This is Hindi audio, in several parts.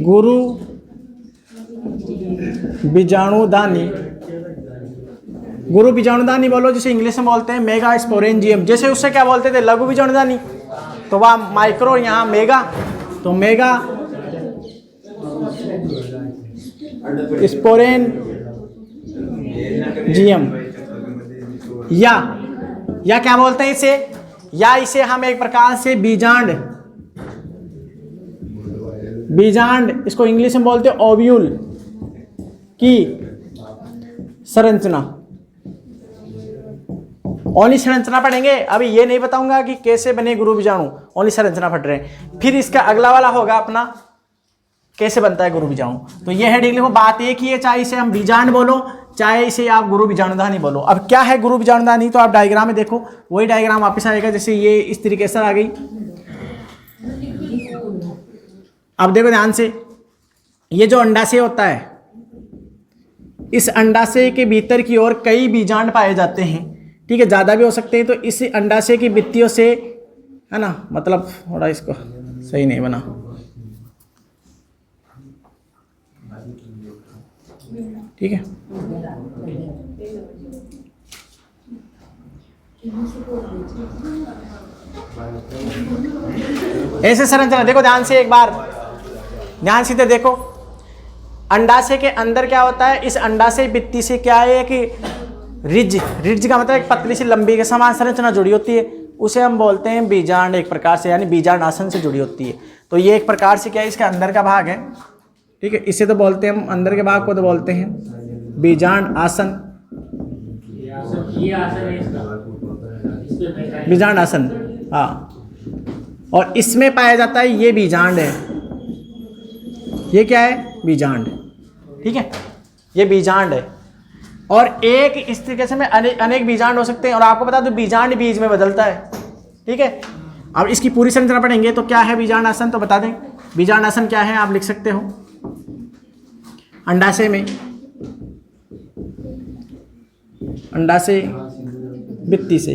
गुरु बीजाणुदानी, गुरु बीजाणुदानी बोलो जिसे इंग्लिश में बोलते हैं मेगा स्पोरेंजियम। जैसे उससे क्या बोलते थे, लघु बीजाणुदानी, तो वह माइक्रो, यहाँ मेगा, तो मेगा स्पोरेंजियम। या क्या बोलते हैं इसे, या इसे हम एक प्रकार से बीजांड, इसको इंग्लिश में बोलते हैं ओव्यूल की संरचना। ओनली संरचना पढ़ेंगे, अभी ये नहीं बताऊंगा कि कैसे बने गुरु बीजाणु, ओनली संरचना पढ़ रहे हैं। फिर इसका अगला वाला होगा अपना कैसे बनता है गुरु बीजाणु। तो ये है डिग्री में बात एक ही है, चाहे इसे हम बीजांड बोलो चाहे इसे आप गुरु बीजाणुदानी बोलो। अब क्या है गुरु बीजाणुदानी, तो आप डायग्राम में देखो, वही डायग्राम वापस आएगा जैसे ये इस तरीके से आ गई। अब देखो ध्यान से, ये जो अंडाशय होता है, इस अंडाशय के भीतर की ओर कई बीजांड पाए जाते हैं, ठीक है, ज़्यादा भी हो सकते हैं। तो इस अंडाशय की भित्तियों से, है ना, मतलब थोड़ा इसको सही नहीं बना, ठीक है। ऐसे संरचना देखो ध्यान से, एक बार ध्यान से देखो, अंडाशय के अंदर क्या होता है, इस अंडाशय भित्ति से क्या है कि रिज का मतलब एक पतली सी लंबी के समान संरचना जुड़ी होती है, उसे हम बोलते हैं बीजांड, एक प्रकार से, यानी बीजांड आसन से जुड़ी होती है। तो ये एक प्रकार से क्या है, इसका अंदर का भाग है, ठीक है, इसे तो बोलते हैं हम, अंदर के भाग को तो बोलते हैं बीजांड आसन, बीजांड आसन, हाँ। और इसमें पाया जाता है, ये बीजांड है, ये क्या है, बीजांड, ठीक है, ये बीजांड है। और एक इस तरीके से में अनेक बीजांड हो सकते हैं। और आपको बता दो बीजांड बीज में बदलता है, ठीक है। अब इसकी पूरी संरचना पढ़ेंगे तो क्या है बीजांड आसन, तो बता दें बीजांड आसन क्या है, आप लिख सकते हो। अंडाशय में, अंडाशय भित्ति से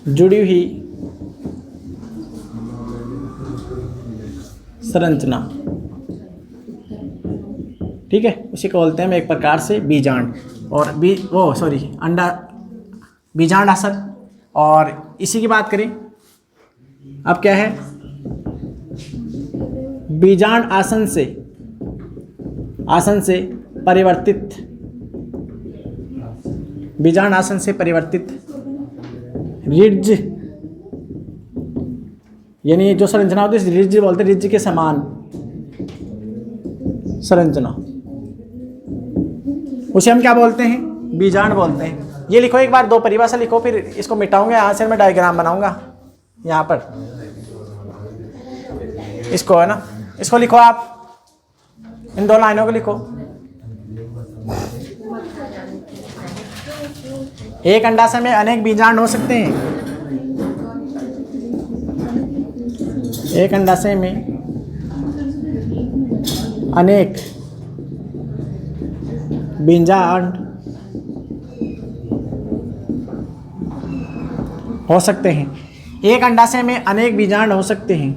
जुड़ी हुई संरचना, ठीक है, उसी को बोलते हैं हम एक प्रकार से बीजांड। और बीजांड आसन। और इसी की बात करें, अब क्या है, बीजांड आसन से परिवर्तित, बीजांड आसन से परिवर्तित रिज, यानी जो संरचना होती है रिज बोलते हैं, रिज के समान संरचना, उसे हम क्या बोलते हैं, बीजांड बोलते हैं। ये लिखो एक बार, दो परिभाषा लिखो, फिर इसको मिटाऊंगा, यहाँ से मैं डायग्राम बनाऊंगा यहाँ पर, इसको है ना, इसको लिखो आप, इन दो लाइनों को लिखो। एक अंडाशय में अनेक बीजांड हो सकते हैं, एक अंडाशय में अनेक बीजांड हो सकते हैं, एक अंडाशय में अनेक बीजांड हो सकते हैं,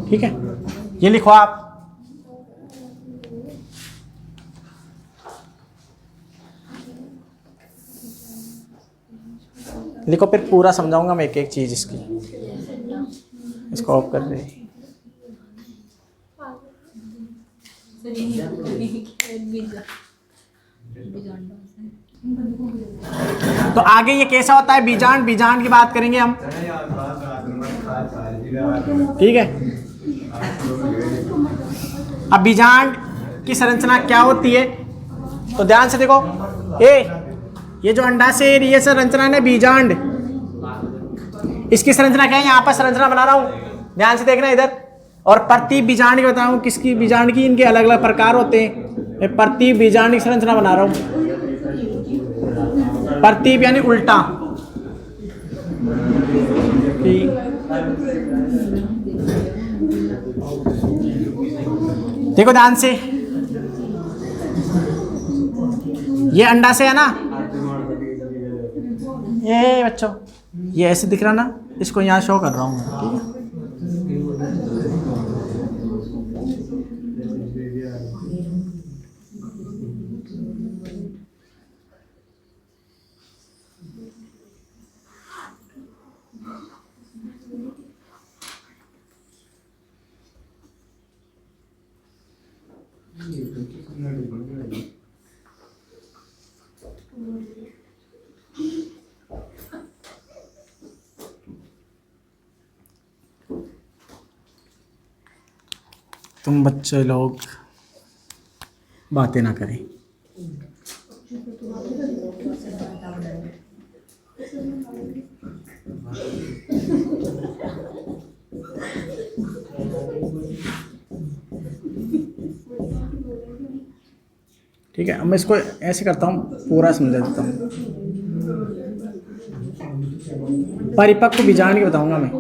ठीक है, ये लिखो आप। लिखो, फिर पूरा समझाऊंगा मैं एक एक चीज इसकी। इसको ऑफ कर दे। तो आगे ये कैसा होता है बीजांड, बीजांड की बात करेंगे हम, ठीक है। अब बीजांड की संरचना क्या होती है, तो ध्यान से देखो, ये जो अंडाशय ये संरचना है बीजांड, इसकी संरचना क्या है, यहाँ पर संरचना बना रहा हूँ, ध्यान से देखना इधर। और प्रति बीजांड की बताऊँ, किसकी बीजांड की, इनके अलग अलग प्रकार होते हैं। मैं प्रति बीजांड की संरचना बना रहा हूँ, प्रतीप यानी उल्टा, देखो ध्यान से, ये अंडाशय है ना, ये बच्चों ये ऐसे दिख रहा ना, इसको यहाँ शो कर रहा हूँ, ठीक है। तुम बच्चे लोग बातें ना करें। ठीक है, अब मैं इसको ऐसे करता हूँ, पूरा समझा देता हूँ। परिपक्व बीजांड के बताऊंगा मैं।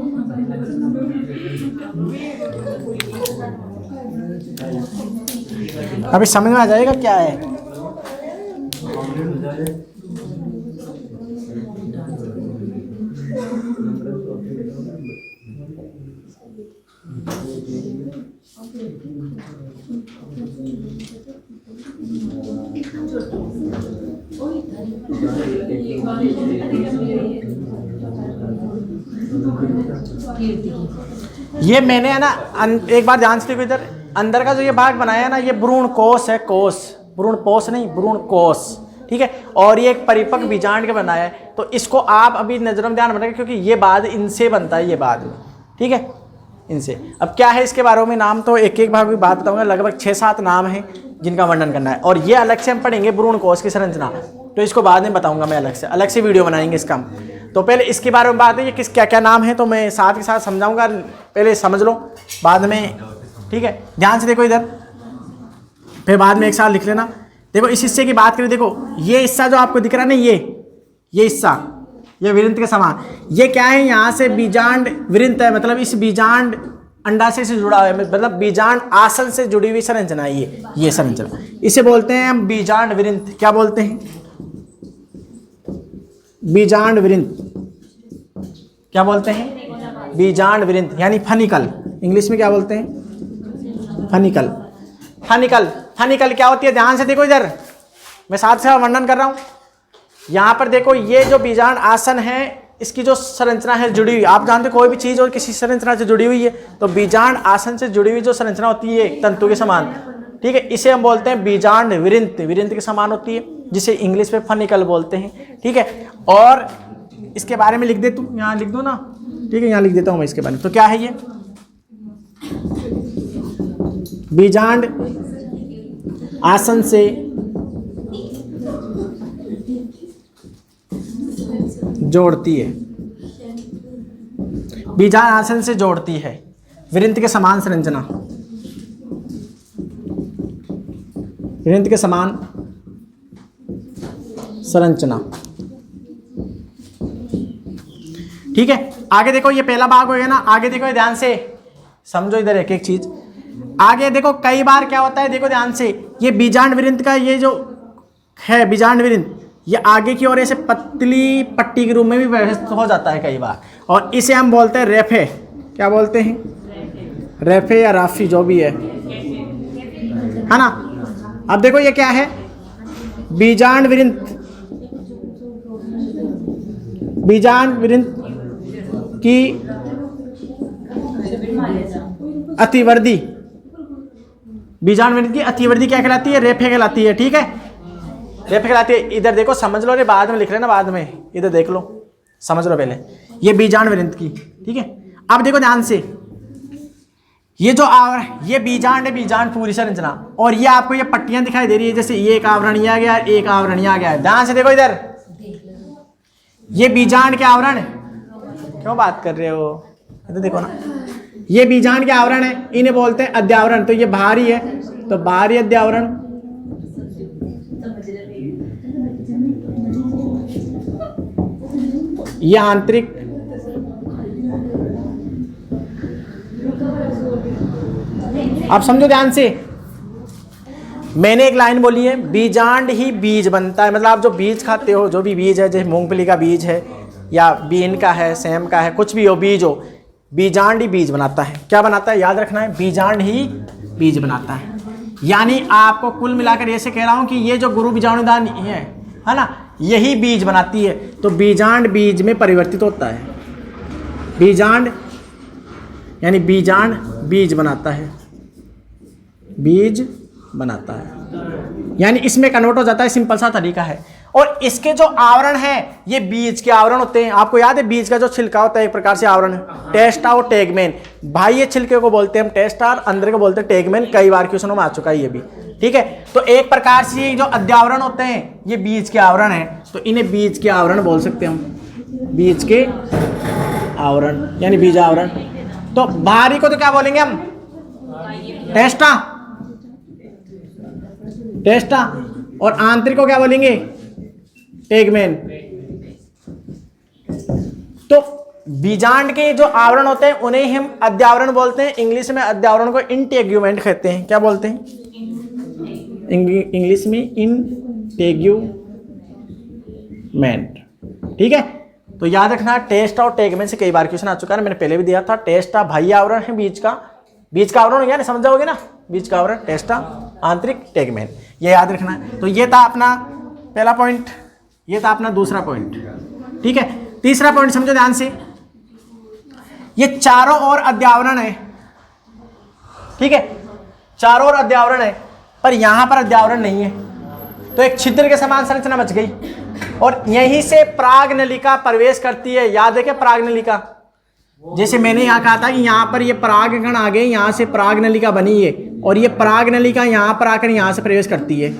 अभी समझ में आ जाएगा क्या है। ये मैंने है ना एक बार ध्यान से देखो, इधर अंदर का जो ये भाग बनाया है ना, ये भ्रूण कोष है, कोष, भ्रूण पोष नहीं, भ्रूण कोष, ठीक है। और ये एक परिपक्व बीजांड का बनाया है, तो इसको आप अभी नजरों में ध्यान रखें, क्योंकि ये बाद इनसे बनता है, ये बाद में, ठीक है, इनसे। अब क्या है इसके बारे में नाम, तो एक एक भाग भी बात बताऊंगा, लगभग 6-7 नाम हैं जिनका वर्णन करना है। और ये अलग से हम पढ़ेंगे भ्रूण कोष की संरचना, तो इसको बाद में बताऊंगा मैं, अलग से वीडियो बनाएंगे इसका। तो पहले इसके बारे में बात है, ये किस क्या क्या नाम है, तो मैं साथ के साथ समझाऊंगा, पहले समझ लो बाद में, ठीक है। ध्यान से देखो इधर, फिर बाद में एक साथ लिख लेना। देखो इस हिस्से की बात करें, देखो ये हिस्सा जो आपको दिख रहा है ना, ये हिस्सा, ये विरिंत के समान, ये क्या है, यहाँ से बीजांड विरिंत है, मतलब इस बीजांड अंडाशय से जुड़ा हुआ है, मतलब बीजांड आसन से जुड़ी हुई संरचना है ये संरचना, इसे बोलते हैं हम बीजांड विरिंत। क्या बोलते हैं? बीजांड विरिंत। क्या बोलते हैं? बीजांड विरिंत, यानी फनिकल, इंग्लिश में क्या बोलते हैं? फनिकल। फनिकल, फनिकल क्या होती है? ध्यान से देखो इधर, मैं साथ से वर्णन कर रहा हूं। यहां पर देखो, ये जो बीजांड आसन है, इसकी जो संरचना है जुड़ी हुई, आप जानते कोई भी चीज और किसी संरचना से जुड़ी हुई है, तो बीजांड आसन से जुड़ी हुई जो संरचना होती है तंतु के समान, ठीक है, इसे हम बोलते हैं बीजांड विरिंत, विरिंत के समान होती है, जिसे इंग्लिश में फनिकल बोलते हैं, ठीक है। और इसके बारे में लिख दे, तू यहाँ लिख दो ना, ठीक है, यहाँ लिख देता हूँ मैं इसके बारे में। तो क्या है ये? बीजांड आसन से जोड़ती है, बीजांड आसन से जोड़ती है, विरिंत के समान संरचना, विरिंत के समान संरचना, ठीक है। आगे देखो, ये पहला भाग हो गया ना, आगे देखो ध्यान से समझो इधर एक एक चीज। आगे देखो, कई बार क्या होता है, देखो ध्यान से, ये बीजांड विरिंत का ये जो है बीजांड विरिंत, ये आगे की ओर ऐसे पतली पट्टी के रूप में भी व्यवस्थित हो जाता है कई बार, और इसे हम बोलते हैं रेफे। क्या बोलते हैं? रेफे या राफी, जो भी है ना। अब देखो ये क्या है, बीजांड विरिंत, बीजांड विरिंत की अतिवर्धी, बीजांड विरिंत की अतिवर्धी क्या कहलाती है? रेफे कहलाती है, ठीक है, रेफे कहलाती है। इधर देखो, समझ लो, रे बाद में लिख रहे ना, बाद में, इधर देख लो, समझ लो पहले, ये बीजांड विरिंत की, ठीक है। अब देखो ध्यान से, ये जो ये बीजांड है, बीजांड पूरी संरचना, और ये आपको ये पट्टियां दिखाई दे रही है, जैसे ये एक आवरण आ गया, एक आवरण आ गया है। ध्यान से देखो इधर, ये बीजांड के आवरण, क्यों बात कर रहे हो, इधर देखो ना, ये बीजांड के आवरण है, इन्हें बोलते हैं अध्यावरण। तो ये बाहरी है, तो बाहरी अध्यावरण, ये आंतरिक, आप समझो ध्यान से, मैंने एक लाइन बोली है, बीजांड ही बीज बनता है, मतलब आप जो बीज खाते हो, जो भी बीज है, जैसे मूंगफली का बीज है या बीन का है, सेम का है, कुछ भी हो बीज हो, बीजांड ही बीज बनाता है। क्या बनाता है, याद रखना है, बीजांड ही बीज बनाता है। यानी आपको कुल मिलाकर ऐसे कह रहा हूं कि ये जो गुरु बीजाणुदान है ना, यही बीज बनाती है। तो बीजांड बीज में परिवर्तित होता है। बीजांड यानी बीजांड बीज बनाता है, बीज बनाता है, यानी इसमें कन्वर्ट हो जाता है। सिंपल सा तरीका है। और इसके जो आवरण है, ये बीज के आवरण होते हैं। आपको याद है बीज का जो छिलका होता है एक प्रकार से आवरण है, टेस्टा और टेगमेन। भाई ये छिलके को बोलते हैं हम टेस्टा, और अंदर को बोलते हैं टेगमेन। कई बार क्वेश्चनों में आ चुका है ये भी, ठीक है। तो एक प्रकार से जो अध्यावरण होते हैं ये बीज के आवरण है, तो इन्हें बीज के आवरण बोल सकते हैं हम, बीज के आवरण यानी बीज आवरण। तो बाहरी को तो क्या बोलेंगे हम, टेस्टा, टेस्टा, और आंतरिक को क्या बोलेंगे, टेगमेन। तो बीजांड के जो आवरण होते हैं उन्हें हम अध्यावरण बोलते हैं। इंग्लिश में अध्यावरण को इंटेग्यूमेंट कहते हैं। क्या बोलते हैं इंग्लिश में, इंटेग्यूमेंट, ठीक है। तो याद रखना, टेस्टा और टेगमेन से कई बार क्वेश्चन आ चुका है, मैंने पहले भी दिया था। टेस्टा बाह्य आवरण है बीज का, बीज का आवरण हो गया ना, समझ जाओगे ना, बीज का आवरण टेस्टा, आंतरिक टेगमेन, ये याद रखना है। तो ये था अपना पहला पॉइंट, ये था अपना दूसरा पॉइंट, ठीक है। तीसरा पॉइंट समझो ध्यान से, ये चारों ओर अध्यावरण है, ठीक है, चारों ओर अध्यावरण है, पर यहां पर अध्यावरण नहीं है, तो एक छिद्र के समान संरचना बच गई, और यहीं से परागनलिका प्रवेश करती है। याद है क्या परागनलिका, जैसे मैंने यहाँ कहा था कि यहाँ पर ये परागकण आ गए, यहाँ से परागनलिका बनी है, और ये परागनलिका यहाँ पर आकर यहाँ से प्रवेश करती है।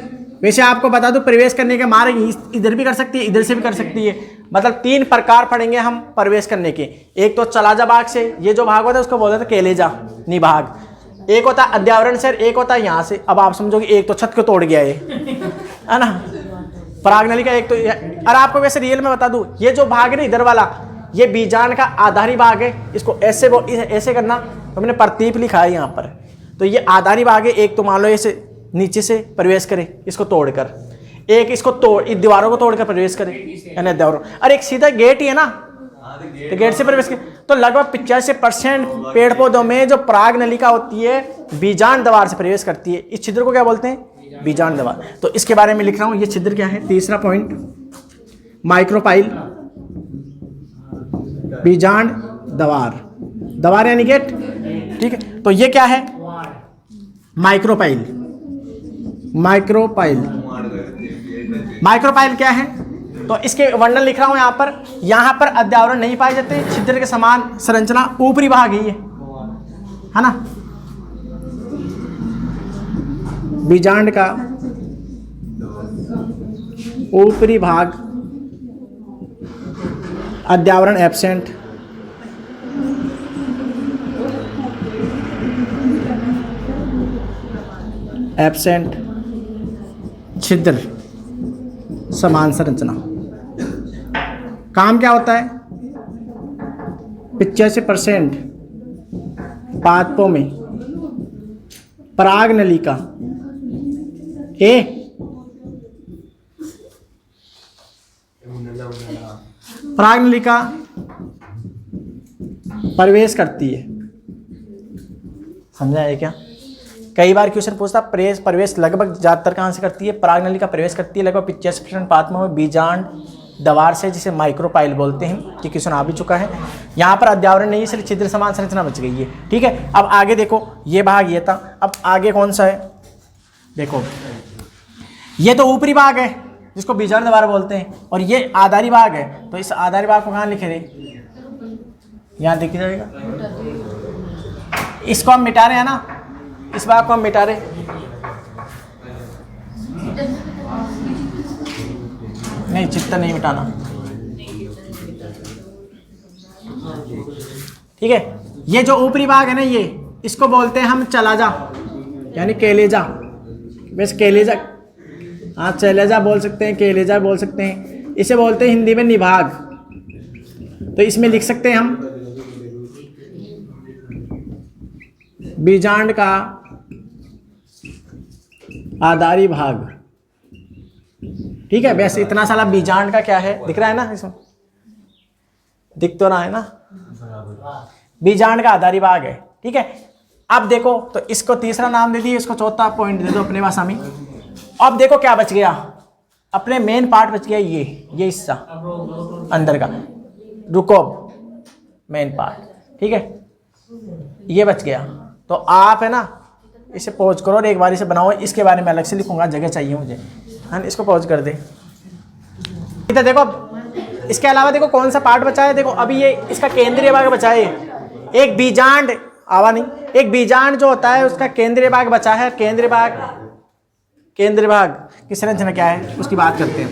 वैसे आपको बता दूं, प्रवेश करने के मार्ग इधर भी कर सकती है, इधर से भी कर सकती है। मतलब 3 प्रकार पढ़ेंगे हम प्रवेश करने के। एक तो चलाजा भाग से, ये जो भाग होता है उसको बोलते हैं केलेजा निभाग। एक होता है अध्यावरण से, एक होता है यहाँ से। अब आप समझोगे एक तो छत को तोड़ गया है ना, परागनलिका एक तो। और आपको वैसे रियल में बता दूं, ये जो भाग है ना इधर वाला, ये बीजांड का आधारी भाग है। इसको ऐसे ऐसे करना, तो मैंने प्रतीप लिखा है यहाँ पर। तो ये आधारी भाग है। एक तो मान लो ऐसे नीचे से प्रवेश करे इसको तोड़कर, एक इसको तोड़, इस दीवारों को तोड़कर प्रवेश करे, यानी अध्यावरण। और एक सीधा गेट ही है ना, तो गेट से प्रवेश करे। तो लगभग 85% पेड़ पौधों में जो परागनलिका होती है बीजांड द्वार से प्रवेश करती है। इस छिद्र को क्या बोलते हैं, बीजांड द्वार। तो इसके बारे में लिख रहा हूं, ये छिद्र क्या है। तीसरा पॉइंट, माइक्रोपाइल, बीजांड द्वार, द्वार यानी गेट, ठीक है। तो ये क्या है, माइक्रोपाइल। माइक्रोपाइल, माइक्रोपाइल क्या है, तो इसके वर्णन लिख रहा हूं यहां पर। यहां पर अध्यावरण नहीं पाए जाते, छिद्र के समान संरचना, ऊपरी भाग ही है ना, बीजांड का ऊपरी भाग अध्यावरण एब्सेंट, एब्सेंट, छिद्र समान संरचना। काम क्या होता है, 85% पादपों में परागनलिका परागनलिका प्रवेश करती है। समझा है क्या? कई बार क्वेश्चन पूछता प्रवेश लगभग ज़्यादातर कहाँ से करती है, परागनलिका प्रवेश करती है लगभग 85% पादपों में बीजांड द्वार से, जिसे माइक्रोपाइल बोलते हैं। ये क्वेश्चन आ भी चुका है। यहाँ पर अध्यावरण नहीं है, इसलिए छिद्र समान संरचना बच गई है, ठीक है। अब आगे देखो, ये भाग ये था, अब आगे कौन सा है, देखो ये तो ऊपरी भाग है जिसको बीजांड द्वार बोलते हैं, और ये आधारी भाग है। तो इस आधारी भाग को कहाँ लिखे थे, यहाँ दिख जाएगा। इसको हम मिटा रहे हैं ना, इस भाग को हम मिटा रहे, नहीं चित्त नहीं मिटाना, ठीक है। ये जो ऊपरी भाग है ना, ये इसको बोलते हैं हम चलाजा यानी केलेजा। वैसे केलेजा, हाँ चलेजा बोल सकते हैं, केलेजा बोल सकते हैं। इसे बोलते हैं हिंदी में निभाग। तो इसमें लिख सकते हैं हम बीजांड का आधारी भाग, ठीक है। वैसे इतना सारा बीजांड का क्या है दिख रहा है ना, इसमें दिख तो रहा है ना, बीजांड का आधारी भाग है, ठीक है। अब देखो तो इसको तीसरा नाम दे दिए, इसको चौथा पॉइंट दे दो अपने भाषा में। अब देखो क्या बच गया, अपने मेन पार्ट बच गया ये हिस्सा अंदर का रुकोब मेन पार्ट, ठीक है, ये बच गया। तो आप है ना इसे पॉज करो और एक बार इसे बनाओ, इसके बारे में अलग से लिखूंगा, जगह चाहिए मुझे, है ना। इसको पॉज कर दे। इधर देखो, इसके अलावा देखो कौन सा पार्ट बचा है, देखो अभी ये इसका केंद्रीय भाग बचा है, एक बीजांड आवा नहीं, एक बीजांड जो होता है उसका केंद्रीय भाग बचा है। केंद्रीय भाग की संरचना क्या है उसकी बात करते हैं।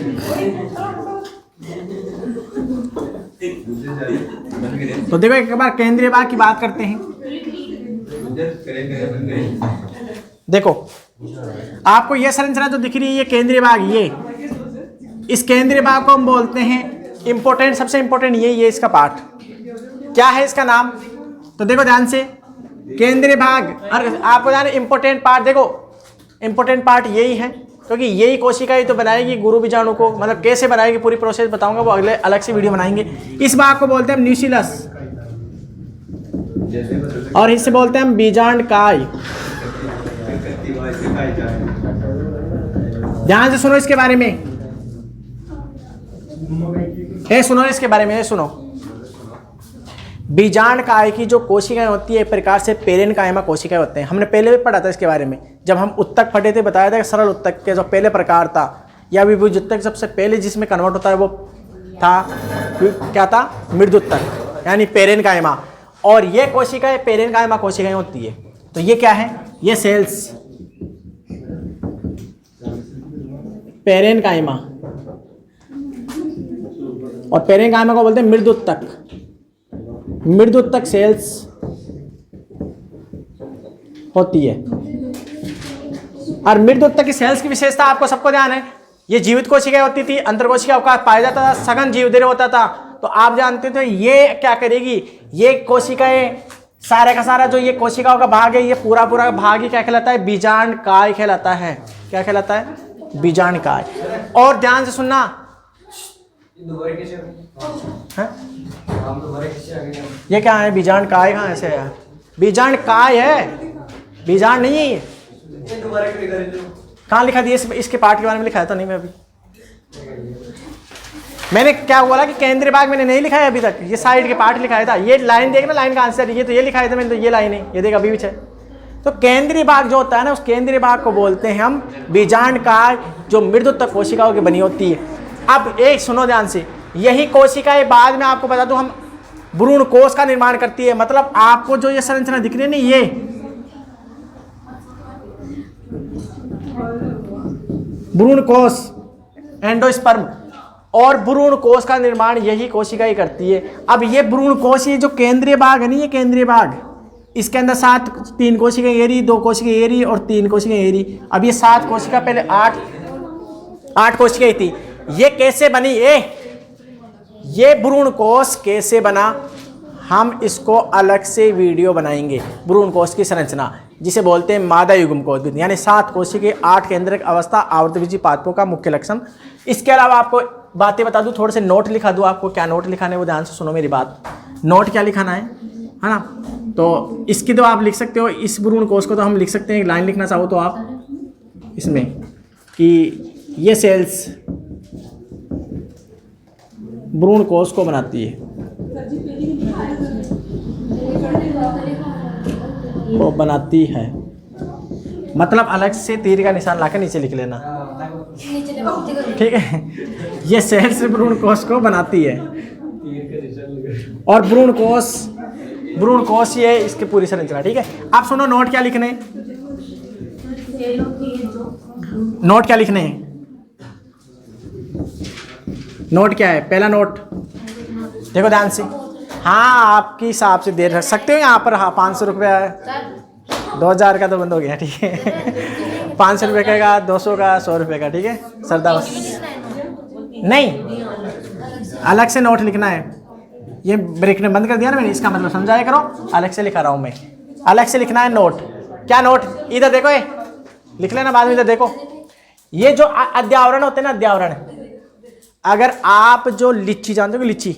तो देखो एक बार केंद्रीय भाग की बात करते हैं। देखो आपको यह संरचना जो दिख रही है, ये केंद्रीय भाग, ये इस केंद्रीय भाग को हम बोलते हैं इंपॉर्टेंट, सबसे इंपॉर्टेंट ये इसका पार्ट क्या है, इसका नाम। तो देखो ध्यान से, केंद्रीय भाग, और आपको जाने इंपॉर्टेंट पार्ट, देखो इंपॉर्टेंट पार्ट यही है, क्योंकि यही कोशिका ही तो बनाएगी गुरु बीजाणु को, मतलब कैसे बनाएगी पूरी प्रोसेस बताऊंगा, वो अगले अलग से वीडियो बनाएंगे। इस भाग को बोलते हैं हम न्यूक्लियस, और इससे बोलते हैं हम बीजांड काय। ध्यान से सुनो इसके बारे में, सुनो इसके बारे में, सुनो। बीजांड काय की जो कोशिकाएं होती है एक प्रकार से पेरेनकाइमा कोशिकाएं होते हैं। हमने पहले भी पढ़ा था इसके बारे में, जब हम उत्तक पढ़े थे, बताया था कि सरल उत्तक के जो पहले प्रकार था या विभुज उत्तक सबसे पहले जिसमें कन्वर्ट होता है वो था, क्या था, मृदुत्तक यानी पेरेनकाइमा। और ये कोशिकाएं पेरेनकाइमा कोशिकाएं होती है। तो ये क्या है, ये सेल्स पेरेनकाइमा, और पेरेनकाइमा को बोलते हैं मृदुत्तक, मृदुत्तक सेल्स होती है। और मृदुत्तक की सेल्स की विशेषता आपको सबको ध्यान है, ये जीवित कोशिकाएं होती थी, अंतर कोशिका अवकाश पाया जाता था, सघन जीवदेह होता था। तो आप जानते थे ये क्या करेगी, ये कोशिकाएं सारे का सारा जो ये कोशिकाओं का भाग है, ये पूरा भाग ही क्या कहलाता है, बीजांड काय कहलाता है। क्या कहलाता है, बीजांड काय। और ध्यान से सुनना, ये क्या है, बीजांड काय कहाँ ऐसे है, बीजांड काय है, बीजांड नहीं है। कहाँ लिखा दिया, इसके पार्ट के बारे में लिखाया था नहीं मैं अभी, मैंने क्या बोला कि केंद्रीय भाग मैंने नहीं लिखा है अभी तक, ये साइड के पार्ट लिखाया था। ये लाइन देखना, लाइन का आंसर ये तो ये लिखाया था मैंने, तो ये लाइन है, ये देख अभी भी है। तो केंद्रीय भाग जो होता है ना, उस केंद्रीय भाग को बोलते हैं हम बीजांड काय, जो मृदुत्तक कोशिकाओं की बनी होती है। अब एक सुनो ध्यान से, यही कोशिकाएं बाद में आपको बता दूं हम भ्रूण कोश का निर्माण करती है। मतलब आपको जो ये संरचना दिख रही है ना, ये भ्रूण कोश, एंडोस्पर्म, और भ्रूण कोश का निर्माण यही कोशिका ही करती है। अब ये भ्रूण कोश, ये जो केंद्रीय भाग है ना, ये केंद्रीय भाग, इसके अंदर 3 कोशिका एरी, 2 कोशिका एरी और 3 कोशिका एरी। अब ये 7 कोशिका, पहले 8 कोशिका थी। ये कैसे बनी, ये भ्रूण कोश कैसे बना, हम इसको अलग से वीडियो बनाएंगे। भ्रूण कोश की संरचना जिसे बोलते हैं मादा युग्म कोश, यानी 7 कोशिका, 8 केंद्रक अवस्था, आवर्तबीजी पादपों का मुख्य लक्षण। इसके अलावा आपको बातें बता दूं, थोड़े से नोट लिखा दूं आपको। क्या नोट लिखाने, वो ध्यान से सुनो मेरी बात। नोट क्या लिखाना है ना, तो इसकी तो आप लिख सकते हो, इस भ्रूण कोश को तो हम लिख सकते हैं, एक लाइन लिखना चाहो तो आप इसमें कि ये सेल्स भ्रूण कोश को बनाती है, वो बनाती है, मतलब अलग से तीर का निशान लाकर नीचे लिख लेना, ठीक है। ये सेल्स भ्रूण कोश को बनाती है, और भ्रूण कोश ये इसकी पूरी संरचना, ठीक है। आप सुनो, नोट क्या लिखने, नोट क्या लिखने हैं, नोट क्या है। पहला नोट देखो ध्यान से, हाँ आपके हिसाब से दे रख सकते हो यहाँ पर। हाँ 500 रुपया है, 2000 का तो बंद हो गया, ठीक है। 500 रुपये का, 200 का, 100 रुपये का, ठीक है। सरदा बस नहीं, अलग से नोट लिखना है। ये ब्रेक ने बंद कर दिया ना मैंने, इसका मतलब समझाया करो, अलग से लिखा रहा हूँ मैं, अलग से लिखना है नोट। क्या नोट, इधर देखो, लिख लेना बाद में। इधर देखो, ये जो अध्यावरण होते हैं ना, अध्यावरण, अगर आप जो लीची जानते हो कि लीची,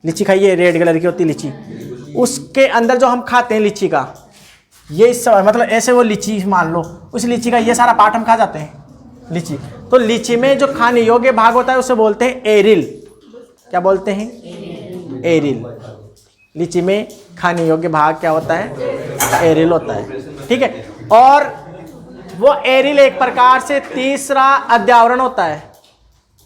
लीची खाइए, रेड कलर की होती है लीची, उसके अंदर जो हम खाते हैं लीची का, ये मतलब ऐसे वो लीची मान लो, उस लीची का ये सारा पार्ट हम खा जाते हैं लीची। तो लीची में जो खाने योग्य भाग होता है उसे बोलते हैं एरिल। क्या बोलते हैं? एरिल। लीची में खाने योग्य भाग क्या होता है? एरिल होता है। ठीक है, और वो एरिल एक प्रकार से तीसरा अध्यावरण होता है।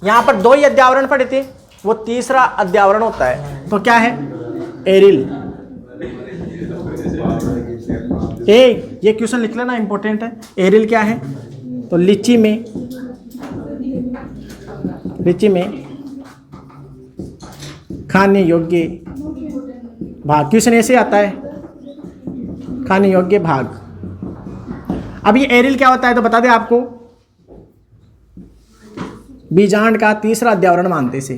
यहाँ पर 2 ही अध्यावरण पड़े थे, वो तीसरा अध्यावरण होता है। तो क्या है? एरिल। ये क्वेश्चन लिख लेना, इंपॉर्टेंट है। एरिल क्या है? तो लीची में खाने योग्य भाग, क्वेश्चन ऐसे आता है, खाने योग्य भाग। अब ये एरिल क्या होता है तो बता दे आपको, बीजांड का तीसरा अध्यावरण मानते से,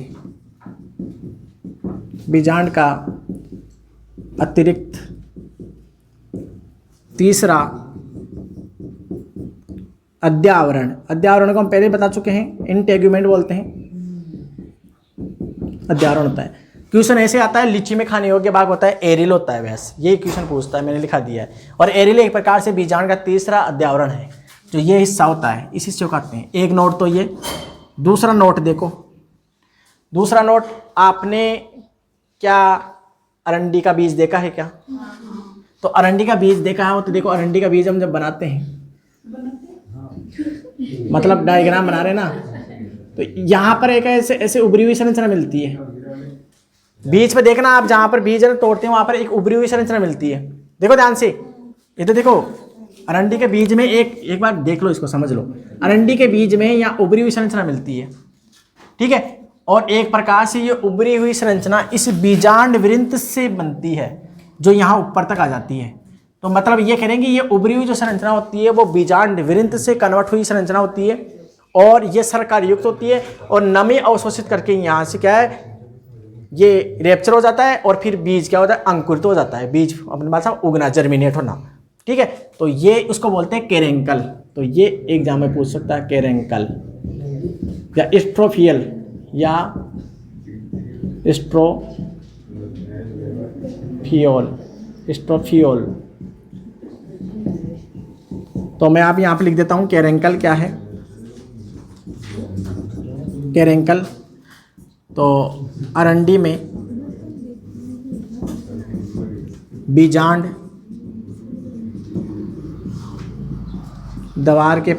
बीजांड का अतिरिक्त तीसरा अध्यावरण। अध्यावरण को हम पहले बता चुके हैं, इंटेगुमेंट बोलते हैं, अध्यावरण होता है। क्वेश्चन ऐसे आता है, लीची में खाने योग्य भाग होता है, एरिल होता है। बस यही क्वेश्चन पूछता है, मैंने लिखा दिया है। और एरिल एक प्रकार से बीजांड का तीसरा अध्यावरण है, जो ये हिस्सा होता है, इस हिस्से को कहते हैं। एक नोट तो ये, दूसरा नोट देखो, दूसरा नोट, आपने क्या अरंडी का बीज देखा है क्या? तो अरंडी का बीज देखा हो तो देखो, अरंडी का बीज हम जब बनाते हैं, मतलब डायग्राम बना रहे ना, तो यहाँ पर एक ऐसे उभरी हुई संरचना मिलती है। बीज पे देखना आप, जहाँ पर बीज तोड़ते हैं वहाँ पर एक उभरी हुई संरचना मिलती है। देखो ध्यान से, ये तो देखो अरंडी के बीज में एक बार देख लो, इसको समझ लो। अरंडी के बीज में यहाँ उभरी हुई संरचना मिलती है, ठीक है। और एक प्रकार से ये उभरी हुई संरचना इस बीजांड वृंत से बनती है, जो यहाँ ऊपर तक आ जाती है। तो मतलब ये करेंगे, ये उभरी हुई जो संरचना होती है वो बीजांड वृंत से कन्वर्ट हुई संरचना होती है, और ये सरकार युक्त होती है, और नमी अवशोषित करके यहाँ से क्या है, ये रेप्चर हो जाता है, और फिर बीज क्या होता है, अंकुरित हो जाता है। बीज अपने पास उगना, जर्मिनेट होना, ठीक है। तो ये उसको बोलते हैं कैरेंकल। तो ये एग्जाम में पूछ सकता है, कैरेंकल या स्ट्रोफियल या स्ट्रोफियोल। तो मैं आप यहाँ पे लिख देता हूँ, कैरेंकल क्या है। कैरेंकल तो अरंडी में बीजांड द्वार के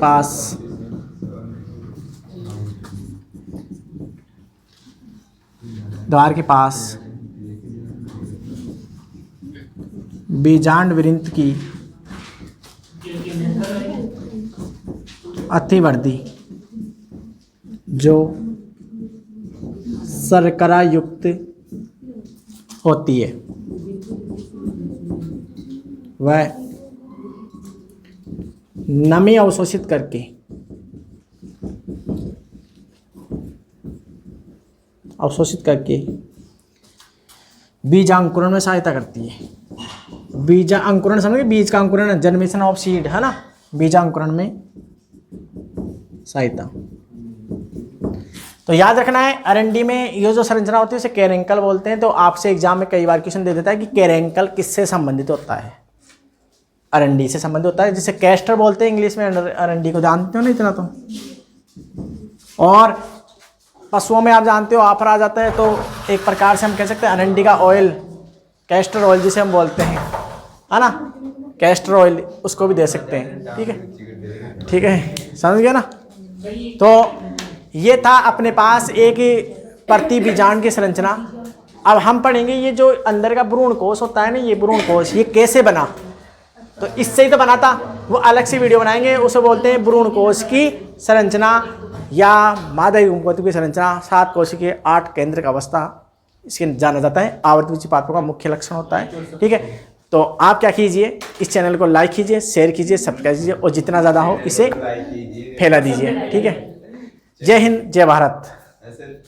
पास बीजांड वृंत की अतिवर्धी जो शर्करा युक्त होती है, वह नमी अवशोषित करके बीजांकुरण में सहायता करती है। बीजा अंकुरण समझ, बीज का अंकुरण, जर्मिनेशन ऑफ सीड है ना, बीजांकुरण में सहायता। तो याद रखना है, अरंडी में ये जो संरचना होती है उसे कैरेंकल बोलते हैं। तो आपसे एग्जाम में कई बार क्वेश्चन दे देता है कि कैरेंकल किससे संबंधित होता है? अरंडी से संबंधित होता है, जिसे कैस्टर बोलते हैं इंग्लिश में। अरंडी को जानते हो ना इतना तो। और पशुओं में आप जानते हो आफर आ जाता है, तो एक प्रकार से हम कह सकते हैं अरंडी का ऑयल, कैस्टर ऑयल जिसे हम बोलते हैं, है ना, कैस्टर ऑयल, उसको भी दे सकते हैं। ठीक है, ठीक है, समझ गया ना। तो ये था अपने पास एक प्रति बीजांड की संरचना। अब हम पढ़ेंगे ये जो अंदर का भ्रूण कोश होता है ना, ये भ्रूण कोश ये कैसे बना। तो इससे ही तो बना था, वो अलग से वीडियो बनाएंगे, उसे बोलते हैं भ्रूण कोश की संरचना या मादा युग्मकोश की संरचना। 7 कोशिकीय 8 केंद्रक अवस्था इसके जाना जाता है। आवर्तवीची पादपों का मुख्य लक्षण होता है। ठीक है, तो आप क्या कीजिए, इस चैनल को लाइक कीजिए, शेयर कीजिए, सब्सक्राइब कीजिए, और जितना ज़्यादा हो इसे फैला दीजिए। ठीक है, जय हिंद, जय भारत।